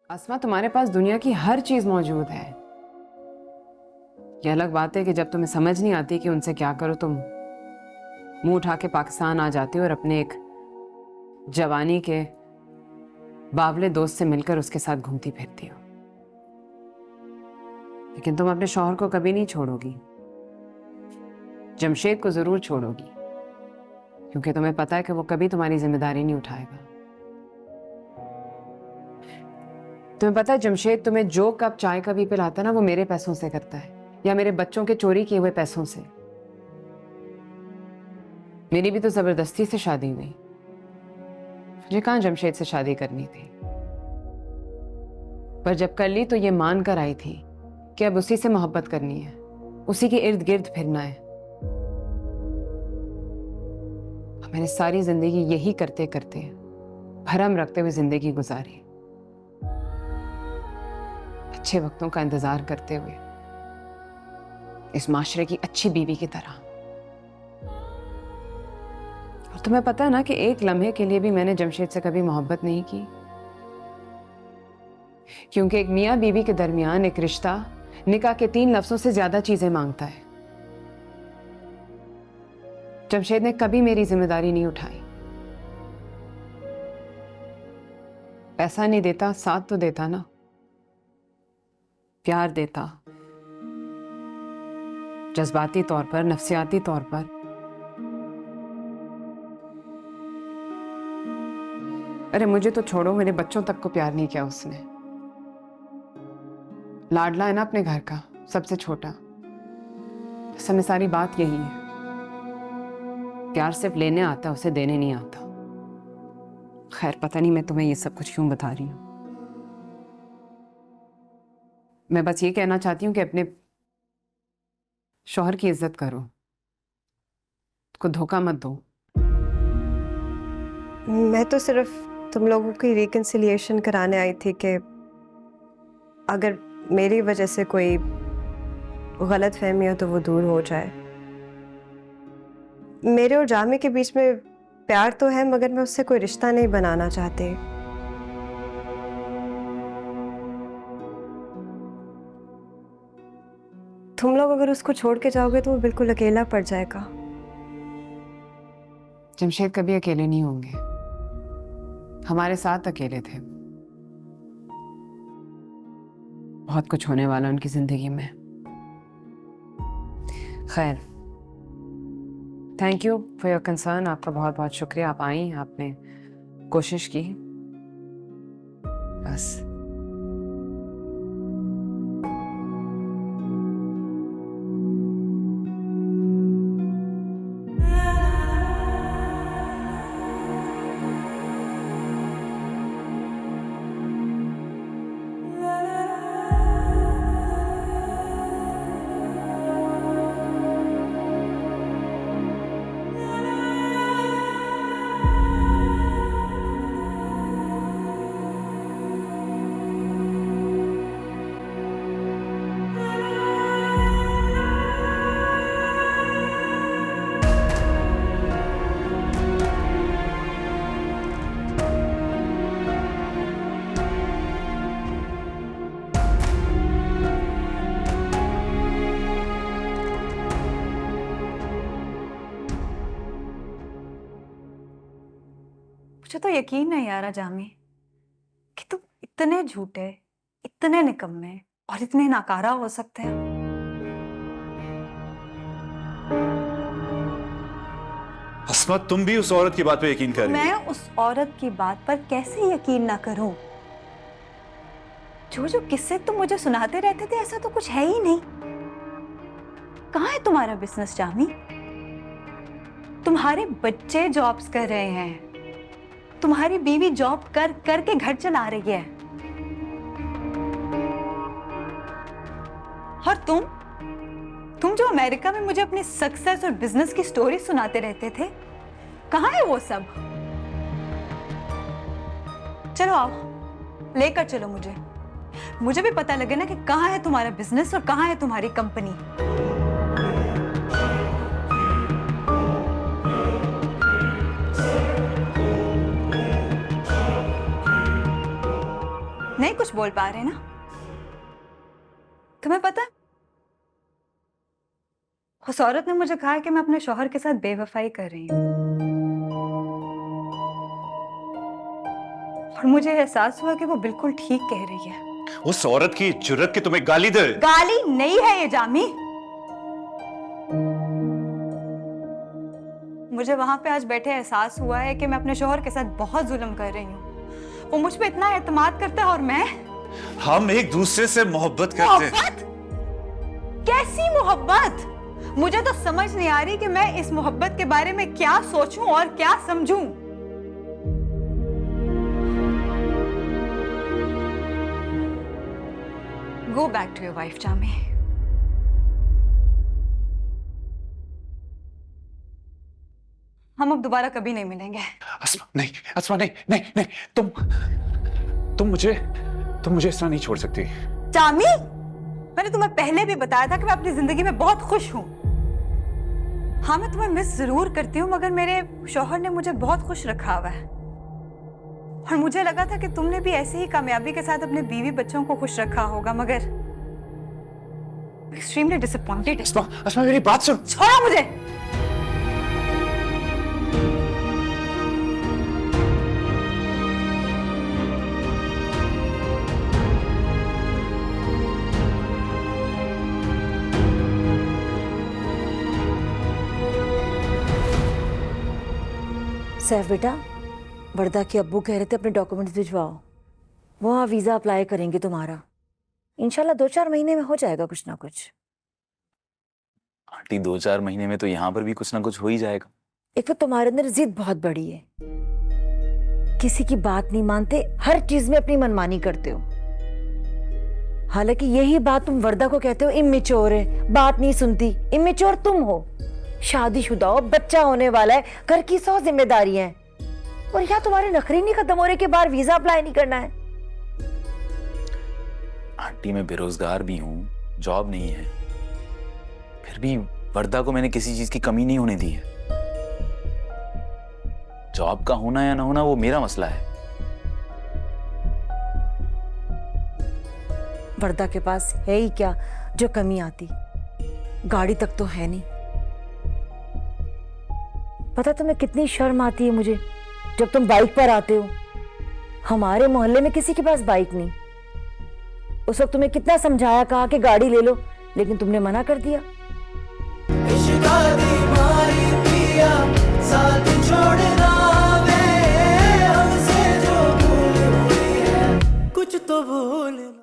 अस्मा, तुम्हारे पास दुनिया की हर चीज मौजूद है। ये अलग बात है कि जब तुम्हें समझ नहीं आती कि उनसे क्या करो, तुम मुंह उठा के पाकिस्तान आ जाती हो और अपने एक जवानी के बावले दोस्त से मिलकर उसके साथ घूमती फिरती हो। लेकिन तुम अपने शौहर को कभी नहीं छोड़ोगी। जमशेद को जरूर छोड़ोगी, क्योंकि तुम्हें पता है कि वो कभी तुम्हारी जिम्मेदारी नहीं उठाएगा। तुम्हें पता है जमशेद तुम्हें जो कप चाय का भी पिलाता है ना, वो मेरे पैसों से करता है, या मेरे बच्चों के चोरी किए हुए पैसों से। मेरी भी तो जबरदस्ती से शादी हुई। मुझे कहां जमशेद से शादी करनी थी, पर जब कर ली तो ये मान कर आई थी कि अब उसी से मोहब्बत करनी है, उसी के इर्द गिर्द फिरना है। मैंने सारी जिंदगी यही करते करते भरम रखते हुए जिंदगी गुजारी, अच्छे वक्तों का इंतजार करते हुए, इस माशरे की अच्छी बीवी की तरह। और तुम्हें पता है ना कि एक लम्हे के लिए भी मैंने जमशेद से कभी मोहब्बत नहीं की, क्योंकि एक मियां बीवी के दरमियान एक रिश्ता निकाह के 3 लफ्जों से ज्यादा चीजें मांगता है। जमशेद ने कभी मेरी जिम्मेदारी नहीं उठाई। पैसा नहीं देता, साथ तो देता ना, प्यार देता, जज्बाती तौर पर, नफ्सियाती तौर पर। अरे मुझे तो छोड़ो, मेरे बच्चों तक को प्यार नहीं किया उसने। लाडला है ना अपने घर का, सबसे छोटा। इस समय सारी बात यही है, प्यार सिर्फ लेने आता है, उसे देने नहीं आता। खैर, पता नहीं मैं तुम्हें ये सब कुछ क्यों बता रही हूं। मैं बस ये कहना चाहती हूँ कि अपने शौहर की इज्जत करो, उसको धोखा मत दो। मैं तो सिर्फ तुम लोगों की रिकन्सिलिएशन कराने आई थी कि अगर मेरी वजह से कोई गलत फहमी हो तो वो दूर हो जाए। मेरे और जामी के बीच में प्यार तो है, मगर मैं उससे कोई रिश्ता नहीं बनाना चाहती। तुम लोग अगर उसको छोड़ के जाओगे तो वो बिल्कुल अकेला पड़ जाएगा। जमशेद कभी अकेले नहीं होंगे, हमारे साथ अकेले थे। बहुत कुछ होने वाला उनकी जिंदगी में। खैर, thank you for your concern. आपका बहुत बहुत शुक्रिया, आप आई, आपने कोशिश की। बस मुझे तो यकीन नहीं आ रहा जामी कि तुम इतने झूठे, इतने निकम्मे और इतने नाकारा हो सकते हैं। अस्मा, तुम भी उस औरत की बात पे यकीन कर रही मैं हो? उस औरत की बात पर कैसे यकीन ना करूं? जो जो किस्से तुम मुझे सुनाते रहते थे, ऐसा तो कुछ है ही नहीं। कहाँ है तुम्हारा बिजनेस जामी? तुम्हारे बच्चे जॉब्स कर रहे हैं, तुम्हारी बीवी जॉब कर करके घर चला रही है, और तुम जो अमेरिका में मुझे अपनी सक्सेस और बिजनेस की स्टोरी सुनाते रहते थे, कहाँ है वो सब? चलो आओ, लेकर चलो मुझे भी पता लगे ना कि कहाँ है तुम्हारा बिजनेस और कहाँ है तुम्हारी कंपनी। नहीं कुछ बोल पा रहे ना? तुम्हें पता है, उस औरत ने मुझे कहा कि मैं अपने शौहर के साथ बेवफाई कर रही हूँ, और मुझे एहसास हुआ कि वो बिल्कुल ठीक कह रही है। उस औरत की जुर्रत कि तुम्हें गाली दे। गाली नहीं है ये जामी। मुझे वहां पे आज बैठे एहसास हुआ है कि मैं अपने शौहर के साथ बहुत जुल्म कर रही हूँ। वो मुझ पे इतना एतमाद करता है और मैं। हम एक दूसरे से मोहब्बत करते हैं। मोहब्बत? कैसी मोहब्बत? मुझे तो समझ नहीं आ रही कि मैं इस मोहब्बत के बारे में क्या सोचूं और क्या समझूं। Go back to your wife, Jami. हम अब दोबारा कभी नहीं मिलेंगे। अस्मा नहीं, अस्मा नहीं, नहीं, नहीं, तुम मुझे इस तरह नहीं छोड़ सकती। जामी, मैंने तुम्हें पहले भी बताया था कि मैं अपनी जिंदगी में बहुत खुश हूं। हाँ, मैं तुम्हें मिस जरूर करती हूँ, मगर मेरे शौहर ने मुझे बहुत खुश रखा हुआ है, और मुझे लगा था कि तुमने भी ऐसी ही कामयाबी के साथ अपने बीवी बच्चों को खुश रखा होगा, मगर एक्सट्रीमली डिसअपॉइंटेड। अस्मा मेरी बात सुन। छोड़ो मुझे। सैफ बेटा, वर्दा के अब्बू कह रहे थे अपने डॉक्यूमेंट्स भिजवाओ, वहाँ वीज़ा अप्लाई करेंगे तुम्हारा। इंशाल्लाह 2-4 महीने में हो जाएगा कुछ ना कुछ। आंटी 2-4 महीने में तो यहाँ पर भी कुछ ना कुछ हो ही जाएगा। एक तो तुम्हारे अंदर जिद बहुत बड़ी है, किसी की बात नहीं मानते, हर चीज में अपनी मनमानी करते हो। हालांकि यही बात तुम वर्दा को कहते हो इमेच्योर है, बात नहीं सुनती। इमेच्योर तुम हो, शादीशुदा हो, बच्चा होने वाला है, घर की 100 जिम्मेदारियां हैं, और यहाँ तुम्हारे नखरे नहीं खत्म हो रहे के बाहर वीजा अप्लाई नहीं करना है। आंटी मैं बेरोजगार भी हूँ, जॉब नहीं है, फिर भी वर्दा को मैंने किसी चीज की कमी नहीं होने दी है। जॉब का होना या ना होना वो मेरा मसला है। वर्दा के पास है ही क्या जो कमी आती, गाड़ी तक तो है नहीं। पता तुम्हें कितनी शर्म आती है मुझे जब तुम बाइक पर आते हो। हमारे मोहल्ले में किसी के पास बाइक नहीं। उस वक्त तुम्हें कितना समझाया, कहा कि गाड़ी ले लो, लेकिन तुमने मना कर दिया। साथ छोड़ना वे हमसे जो भूल हुई है, कुछ तो भूल